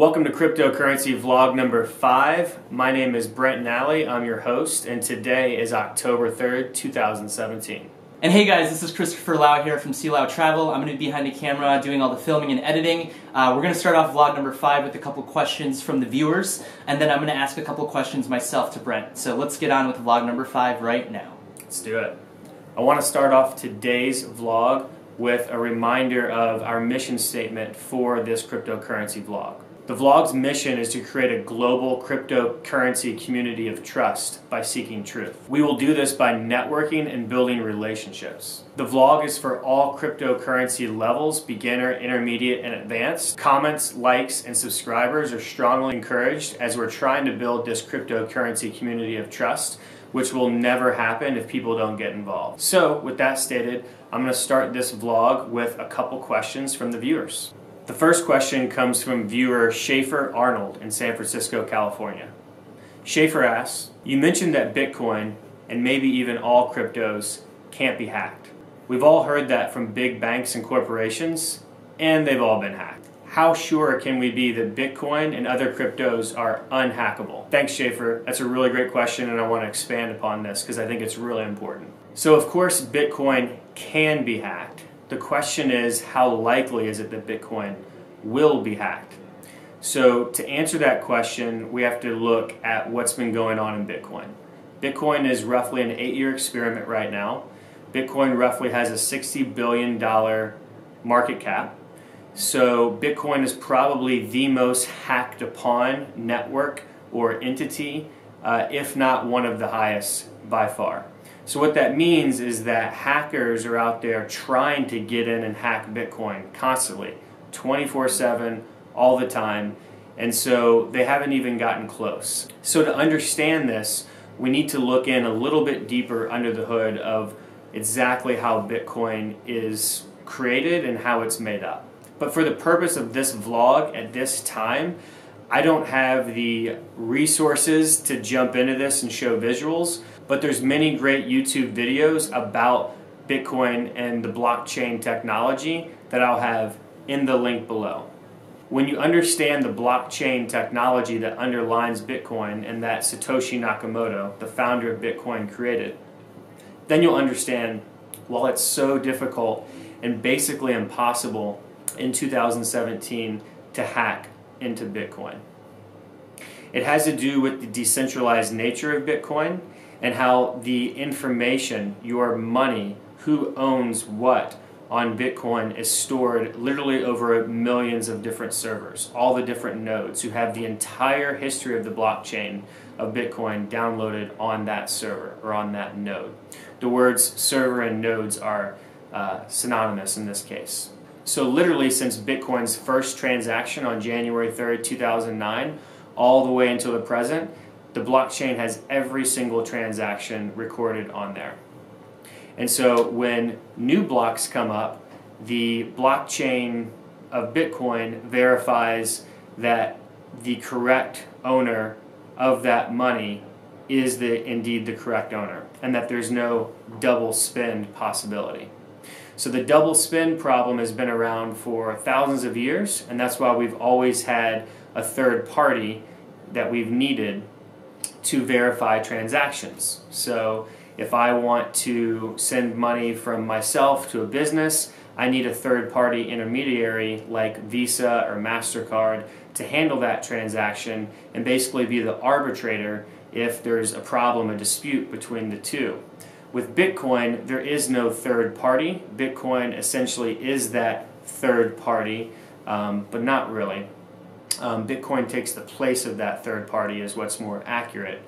Welcome to Cryptocurrency Vlog number 5. My name is Brent Nally, I'm your host, and today is October 3rd, 2017. And hey guys, this is Christopher Lau here from C Lau Travel. I'm going to be behind the camera doing all the filming and editing. We're going to start off vlog number 5 with a couple questions from the viewers, and then I'm going to ask a couple questions myself to Brent. So let's get on with vlog number 5 right now. Let's do it. I want to start off today's vlog with a reminder of our mission statement for this cryptocurrency vlog. The vlog's mission is to create a global cryptocurrency community of trust by seeking truth. We will do this by networking and building relationships. The vlog is for all cryptocurrency levels, beginner, intermediate, and advanced. Comments, likes, and subscribers are strongly encouraged as we're trying to build this cryptocurrency community of trust, which will never happen if people don't get involved. So, with that stated, I'm going to start this vlog with a couple questions from the viewers. The first question comes from viewer Schaefer Arnold in San Francisco, California. Schaefer asks, you mentioned that Bitcoin, and maybe even all cryptos, can't be hacked. We've all heard that from big banks and corporations, and they've all been hacked. How sure can we be that Bitcoin and other cryptos are unhackable? Thanks, Schaefer. That's a really great question, and I want to expand upon this because I think it's really important. So, of course, Bitcoin can be hacked. The question is, how likely is it that Bitcoin will be hacked? So to answer that question, we have to look at what's been going on in Bitcoin. Bitcoin is roughly an 8-year experiment right now. Bitcoin roughly has a $60 billion market cap. So Bitcoin is probably the most hacked upon network or entity, if not one of the highest by far. So what that means is that hackers are out there trying to get in and hack Bitcoin constantly, 24/7, all the time, and so they haven't even gotten close. So to understand this, we need to look in a little bit deeper under the hood of exactly how Bitcoin is created and how it's made up. But for the purpose of this vlog at this time, I don't have the resources to jump into this and show visuals, but there's many great YouTube videos about Bitcoin and the blockchain technology that I'll have in the link below. When you understand the blockchain technology that underlines Bitcoin and that Satoshi Nakamoto, the founder of Bitcoin, created, then you'll understand why it's so difficult and basically impossible in 2017 to hack into Bitcoin. It has to do with the decentralized nature of Bitcoin and how the information, your money, who owns what on Bitcoin is stored literally over millions of different servers, all the different nodes who have the entire history of the blockchain of Bitcoin downloaded on that server or on that node. The words server and nodes are synonymous in this case. So literally since Bitcoin's first transaction on January 3rd, 2009, all the way until the present, the blockchain has every single transaction recorded on there. And so when new blocks come up, the blockchain of Bitcoin verifies that the correct owner of that money is indeed the correct owner, and that there's no double spend possibility. So the double spend problem has been around for thousands of years, and that's why we've always had a third party that we've needed to verify transactions. So if I want to send money from myself to a business, I need a third party intermediary like Visa or MasterCard to handle that transaction and basically be the arbitrator if there's a problem, a dispute between the two. With Bitcoin, there is no third party. Bitcoin essentially is that third party, but not really. Bitcoin takes the place of that third party is what's more accurate,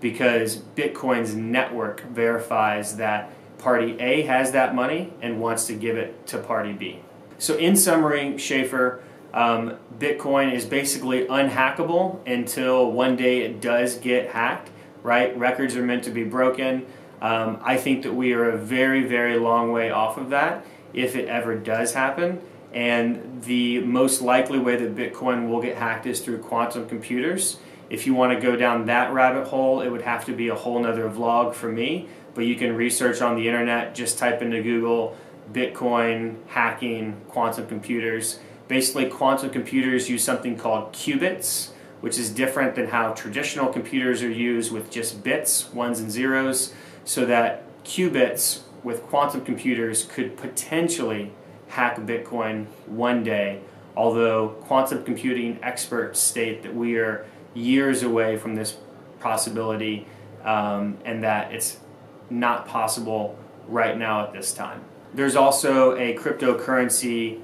because Bitcoin's network verifies that party A has that money and wants to give it to party B. So in summary, Schaefer, Bitcoin is basically unhackable until one day it does get hacked, right? Records are meant to be broken. I think that we are a very, very long way off of that if it ever does happen. And the most likely way that Bitcoin will get hacked is through quantum computers. If you want to go down that rabbit hole, it would have to be a whole nother vlog for me, but you can research on the internet, just type into Google Bitcoin hacking quantum computers, Basically, quantum computers use something called qubits, which is different than how traditional computers are used with just bits, ones and zeros, so that qubits with quantum computers could potentially hack Bitcoin one day, although quantum computing experts state that we are years away from this possibility and that it's not possible right now at this time. There's also a cryptocurrency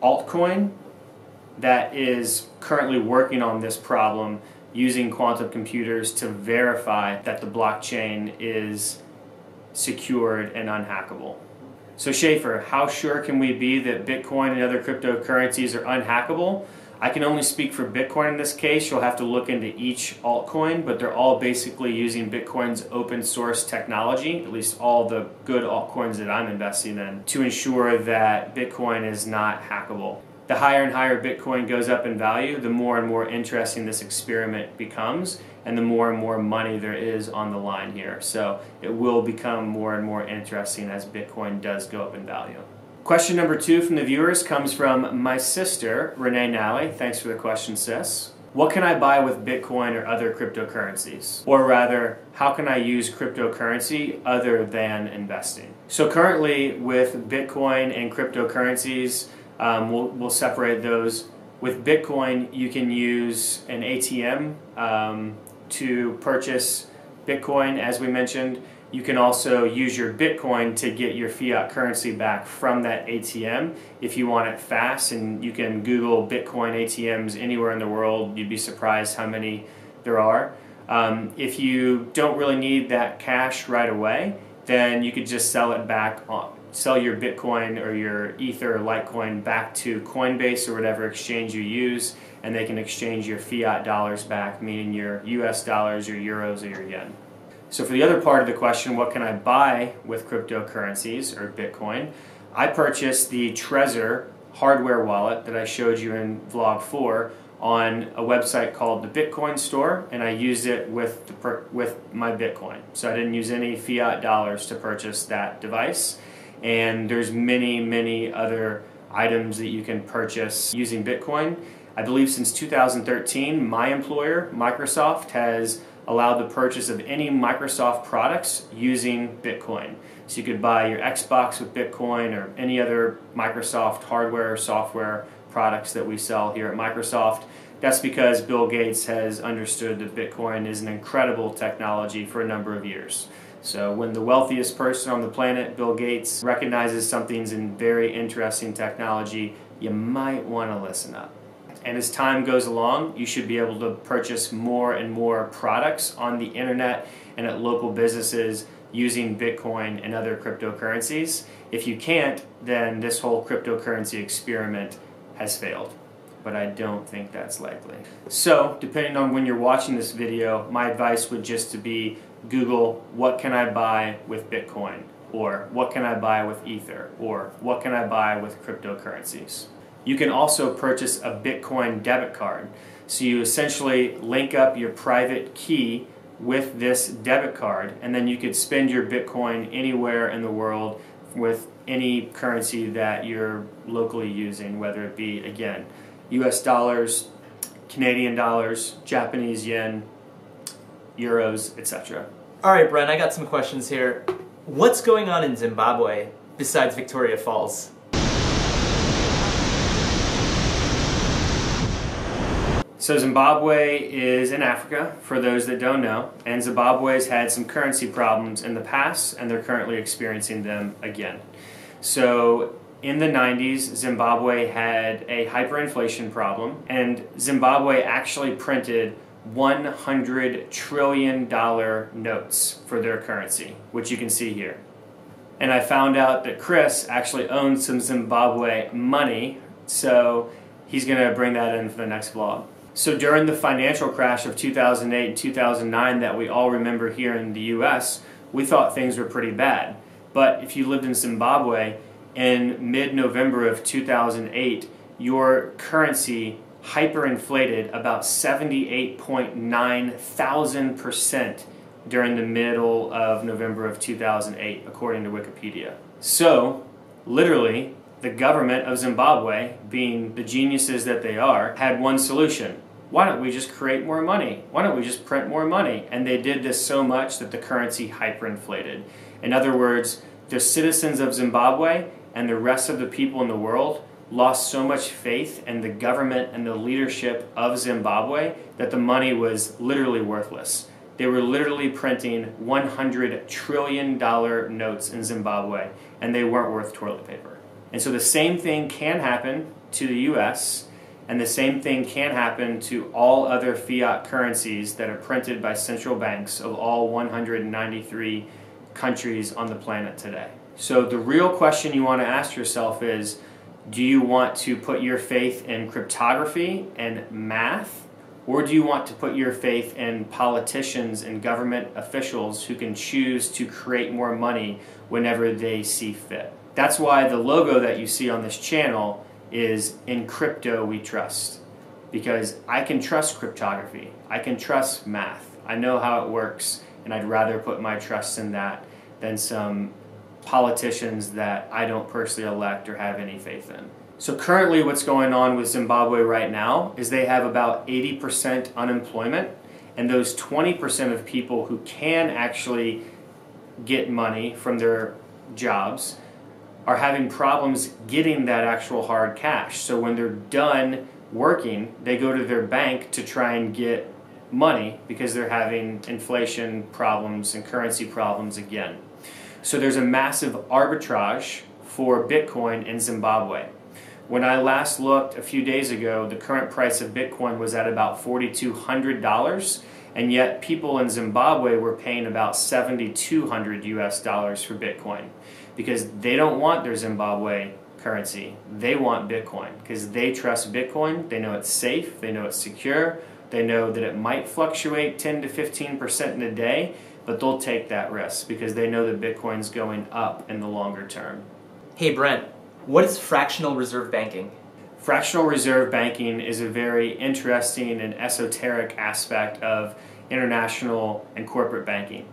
altcoin that is currently working on this problem using quantum computers to verify that the blockchain is secured and unhackable. So Schaefer, how sure can we be that Bitcoin and other cryptocurrencies are unhackable? I can only speak for Bitcoin in this case. You'll have to look into each altcoin, but they're all basically using Bitcoin's open source technology, at least all the good altcoins that I'm investing in, to ensure that Bitcoin is not hackable. The higher and higher Bitcoin goes up in value, the more and more interesting this experiment becomes, and the more and more money there is on the line here. So it will become more and more interesting as Bitcoin does go up in value. Question number 2 from the viewers comes from my sister, Brent Nally. Thanks for the question, sis. What can I buy with Bitcoin or other cryptocurrencies? Or rather, how can I use cryptocurrency other than investing? So currently with Bitcoin and cryptocurrencies, we'll separate those. With Bitcoin, you can use an ATM to purchase Bitcoin, as we mentioned. You can also use your Bitcoin to get your fiat currency back from that ATM if you want it fast, and you can Google Bitcoin ATMs anywhere in the world. You'd be surprised how many there are. If you don't really need that cash right away, then you could just sell it back sell your Bitcoin or your Ether or Litecoin back to Coinbase or whatever exchange you use, and they can exchange your fiat dollars back, meaning your US dollars, your euros, or your yen. So for the other part of the question, what can I buy with cryptocurrencies or Bitcoin? I purchased the Trezor hardware wallet that I showed you in vlog 4 on a website called the Bitcoin Store, and I used it with my Bitcoin. So I didn't use any fiat dollars to purchase that device. And there's many other items that you can purchase using Bitcoin. I believe since 2013, my employer, Microsoft, has allowed the purchase of any Microsoft products using Bitcoin. So you could buy your Xbox with Bitcoin or any other Microsoft hardware or software products that we sell here at Microsoft. That's because Bill Gates has understood that Bitcoin is an incredible technology for a number of years. So when the wealthiest person on the planet, Bill Gates, recognizes something's in very interesting technology, you might want to listen up. And as time goes along, you should be able to purchase more and more products on the internet and at local businesses using Bitcoin and other cryptocurrencies. If you can't, then this whole cryptocurrency experiment has failed. But I don't think that's likely. So, depending on when you're watching this video, my advice would just to be Google, what can I buy with Bitcoin? Or what can I buy with Ether? Or what can I buy with cryptocurrencies? You can also purchase a Bitcoin debit card. So you essentially link up your private key with this debit card, and then you could spend your Bitcoin anywhere in the world with any currency that you're locally using, whether it be, again, US dollars, Canadian dollars, Japanese yen, euros, etc. All right, Brent, I got some questions here. What's going on in Zimbabwe besides Victoria Falls? So Zimbabwe is in Africa, for those that don't know, and Zimbabwe's had some currency problems in the past, and they're currently experiencing them again. So in the 90s, Zimbabwe had a hyperinflation problem, and Zimbabwe actually printed $100 trillion notes for their currency, which you can see here. And I found out that Chris actually owns some Zimbabwe money, so he's going to bring that in for the next vlog. So during the financial crash of 2008 and 2009 that we all remember here in the US, we thought things were pretty bad. But if you lived in Zimbabwe, in mid-November of 2008, your currency hyperinflated about 78.9,000% during the middle of November of 2008, according to Wikipedia. So, literally, the government of Zimbabwe, being the geniuses that they are, had one solution. Why don't we just create more money? Why don't we just print more money? And they did this so much that the currency hyperinflated. In other words, the citizens of Zimbabwe and the rest of the people in the world lost so much faith in the government and the leadership of Zimbabwe that the money was literally worthless. They were literally printing $100 trillion notes in Zimbabwe, and they weren't worth toilet paper. And so the same thing can happen to the US, and the same thing can happen to all other fiat currencies that are printed by central banks of all 193 countries on the planet today. So the real question you want to ask yourself is, do you want to put your faith in cryptography and math, or do you want to put your faith in politicians and government officials who can choose to create more money whenever they see fit? That's why the logo that you see on this channel is "In Crypto We Trust," because I can trust cryptography, I can trust math, I know how it works, and I'd rather put my trust in that than some politicians that I don't personally elect or have any faith in. So currently what's going on with Zimbabwe right now is they have about 80% unemployment, and those 20% of people who can actually get money from their jobs are having problems getting that actual hard cash. So when they're done working, they go to their bank to try and get money because they're having inflation problems and currency problems again. So there's a massive arbitrage for Bitcoin in Zimbabwe. When I last looked a few days ago, the current price of Bitcoin was at about $4,200, and yet people in Zimbabwe were paying about $7,200 US for Bitcoin, because they don't want their Zimbabwe currency. They want Bitcoin because they trust Bitcoin. They know it's safe, they know it's secure, they know that it might fluctuate 10 to 15% in a day, but they'll take that risk because they know that Bitcoin's going up in the longer term. Hey Brent, what is fractional reserve banking? Fractional reserve banking is a very interesting and esoteric aspect of international and corporate banking.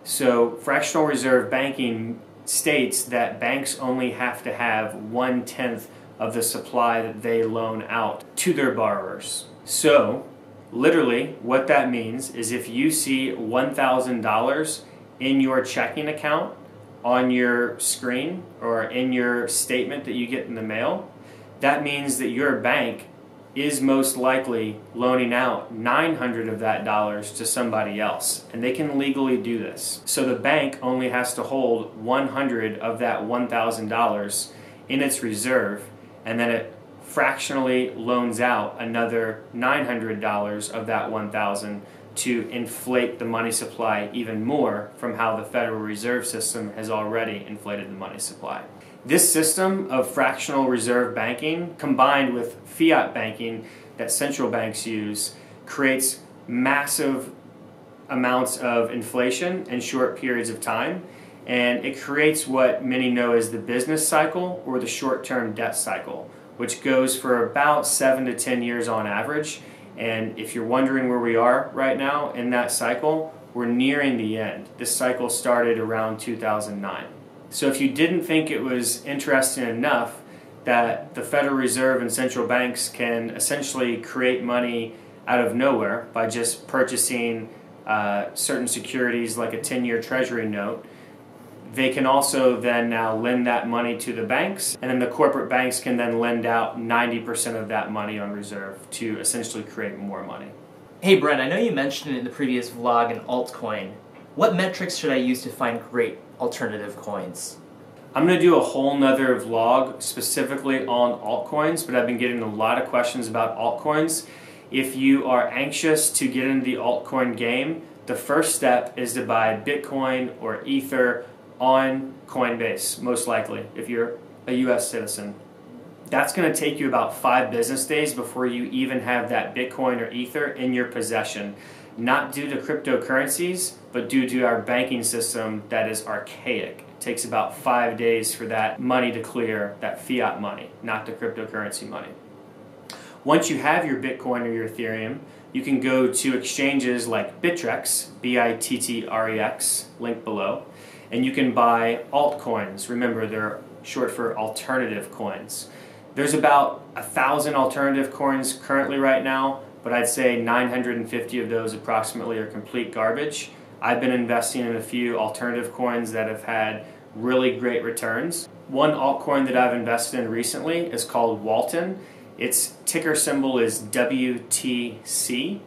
So fractional reserve banking states that banks only have to have 1/10 of the supply that they loan out to their borrowers. So literally what that means is if you see $1,000 in your checking account on your screen or in your statement that you get in the mail, that means that your bank is most likely loaning out 900 of that dollars to somebody else, and they can legally do this. So the bank only has to hold 100 of that $1,000 in its reserve, and then it fractionally loans out another $900 of that $1,000 to inflate the money supply even more from how the Federal Reserve System has already inflated the money supply. This system of fractional reserve banking combined with fiat banking that central banks use creates massive amounts of inflation in short periods of time, and it creates what many know as the business cycle or the short-term debt cycle, which goes for about 7 to 10 years on average. And if you're wondering where we are right now in that cycle, we're nearing the end. This cycle started around 2009. So if you didn't think it was interesting enough that the Federal Reserve and central banks can essentially create money out of nowhere by just purchasing certain securities like a 10-year treasury note, they can also then now lend that money to the banks, and then the corporate banks can then lend out 90% of that money on reserve to essentially create more money. Hey Brent, I know you mentioned in the previous vlog an altcoin. What metrics should I use to find great alternative coins? I'm going to do a whole nother vlog specifically on altcoins, but I've been getting a lot of questions about altcoins. If you are anxious to get into the altcoin game, the first step is to buy Bitcoin or Ether on Coinbase, most likely, if you're a US citizen. That's going to take you about 5 business days before you even have that Bitcoin or Ether in your possession. Not due to cryptocurrencies, but due to our banking system that is archaic. It takes about 5 days for that money to clear, that fiat money, not the cryptocurrency money. Once you have your Bitcoin or your Ethereum, you can go to exchanges like Bittrex, B-I-T-T-R-E-X, link below, and you can buy altcoins. Remember, they're short for alternative coins. There's about 1,000 alternative coins currently right now, but I'd say 950 of those approximately are complete garbage. I've been investing in a few alternative coins that have had really great returns. One altcoin that I've invested in recently is called Walton. Its ticker symbol is WTC,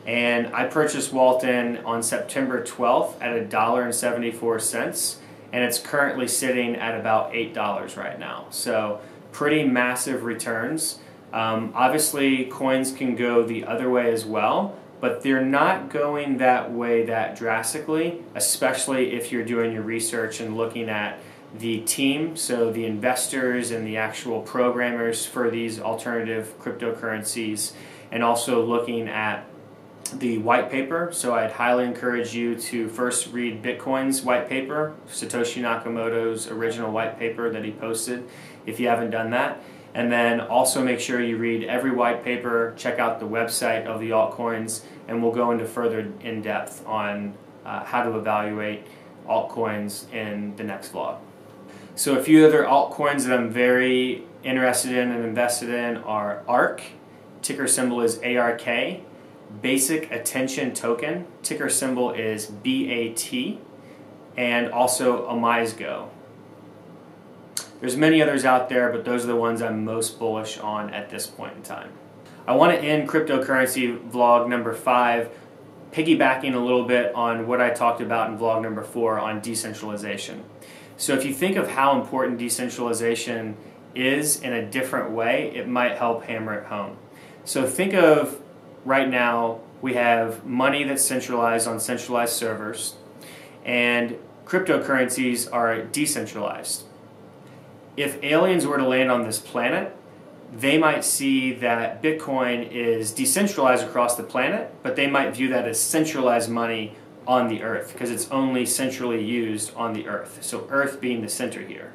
and I purchased Walton on September 12th at $1.74, and it's currently sitting at about $8 right now. So pretty massive returns. Obviously, coins can go the other way as well, but they're not going that way that drastically, especially if you're doing your research and looking at the team, so the investors and the actual programmers for these alternative cryptocurrencies, and also looking at the white paper. So I'd highly encourage you to first read Bitcoin's white paper, Satoshi Nakamoto's original white paper that he posted, if you haven't done that. And then also make sure you read every white paper, check out the website of the altcoins, and we'll go into further in depth on how to evaluate altcoins in the next vlog. So a few other altcoins that I'm very interested in and invested in are ARK, ticker symbol is ARK, Basic Attention Token, ticker symbol is BAT, and also Amizgo. There's many others out there, but those are the ones I'm most bullish on at this point in time. I want to end cryptocurrency vlog number 5 piggybacking a little bit on what I talked about in vlog number 4 on decentralization. So if you think of how important decentralization is in a different way, it might help hammer it home. So think of right now we have money that's centralized on centralized servers, and cryptocurrencies are decentralized. If aliens were to land on this planet, they might see that Bitcoin is decentralized across the planet, but they might view that as centralized money on the Earth because it's only centrally used on the Earth. So Earth being the center here.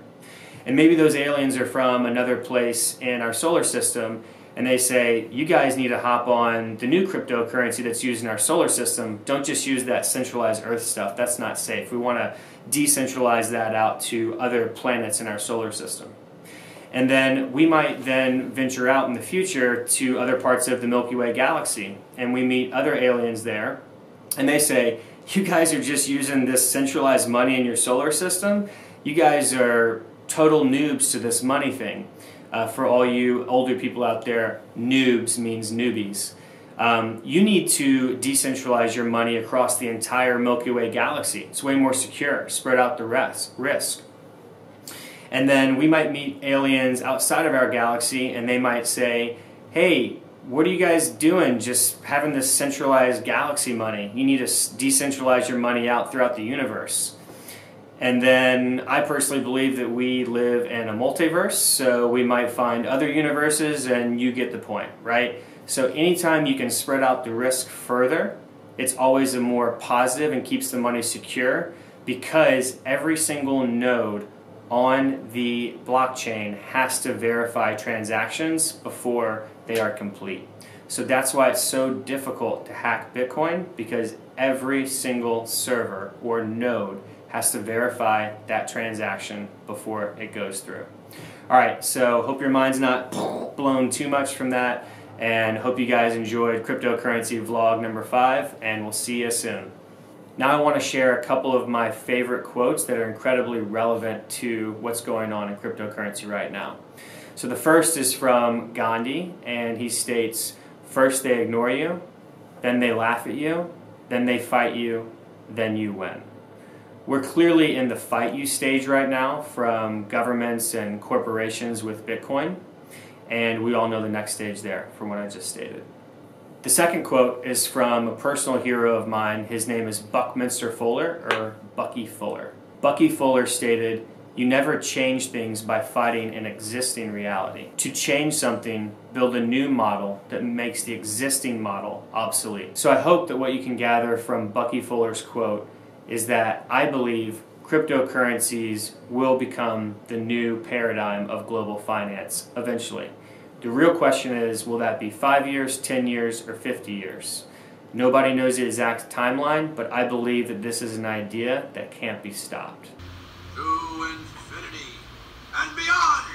And maybe those aliens are from another place in our solar system, and they say, you guys need to hop on the new cryptocurrency that's used in our solar system. Don't just use that centralized Earth stuff. That's not safe. We want to decentralize that out to other planets in our solar system. And then we might then venture out in the future to other parts of the Milky Way galaxy, and we meet other aliens there, and they say, you guys are just using this centralized money in your solar system. You guys are total noobs to this money thing. For all you older people out there, noobs means newbies. You need to decentralize your money across the entire Milky Way galaxy. It's way more secure, spread out the risk. And then we might meet aliens outside of our galaxy, and they might say, hey, what are you guys doing just having this centralized galaxy money? You need to decentralize your money out throughout the universe. And then I personally believe that we live in a multiverse, so we might find other universes, and you get the point, right? So anytime you can spread out the risk further, it's always a more positive and keeps the money secure, because every single node on the blockchain has to verify transactions before they are complete. So that's why it's so difficult to hack Bitcoin, because every single server or node has to verify that transaction before it goes through. Alright, so hope your mind's not blown too much from that, and hope you guys enjoyed cryptocurrency vlog number 5, and we'll see you soon. Now I want to share a couple of my favorite quotes that are incredibly relevant to what's going on in cryptocurrency right now. So the first is from Gandhi, and he states, first they ignore you, then they laugh at you, then they fight you, then you win. We're clearly in the fight you stage right now from governments and corporations with Bitcoin, and we all know the next stage there from what I just stated. The second quote is from a personal hero of mine. His name is Buckminster Fuller, or Bucky Fuller. Bucky Fuller stated, you never change things by fighting an existing reality. To change something, build a new model that makes the existing model obsolete. So I hope that what you can gather from Bucky Fuller's quote is that I believe cryptocurrencies will become the new paradigm of global finance eventually. The real question is, will that be 5 years, 10 years, or 50 years? Nobody knows the exact timeline, but I believe that this is an idea that can't be stopped. To infinity and beyond.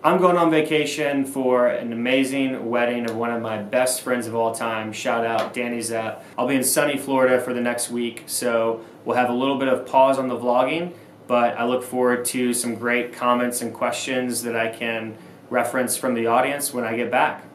I'm going on vacation for an amazing wedding of one of my best friends of all time. Shout out Danny Zapp. I'll be in sunny Florida for the next week, so we'll have a little bit of pause on the vlogging, but I look forward to some great comments and questions that I can reference from the audience when I get back.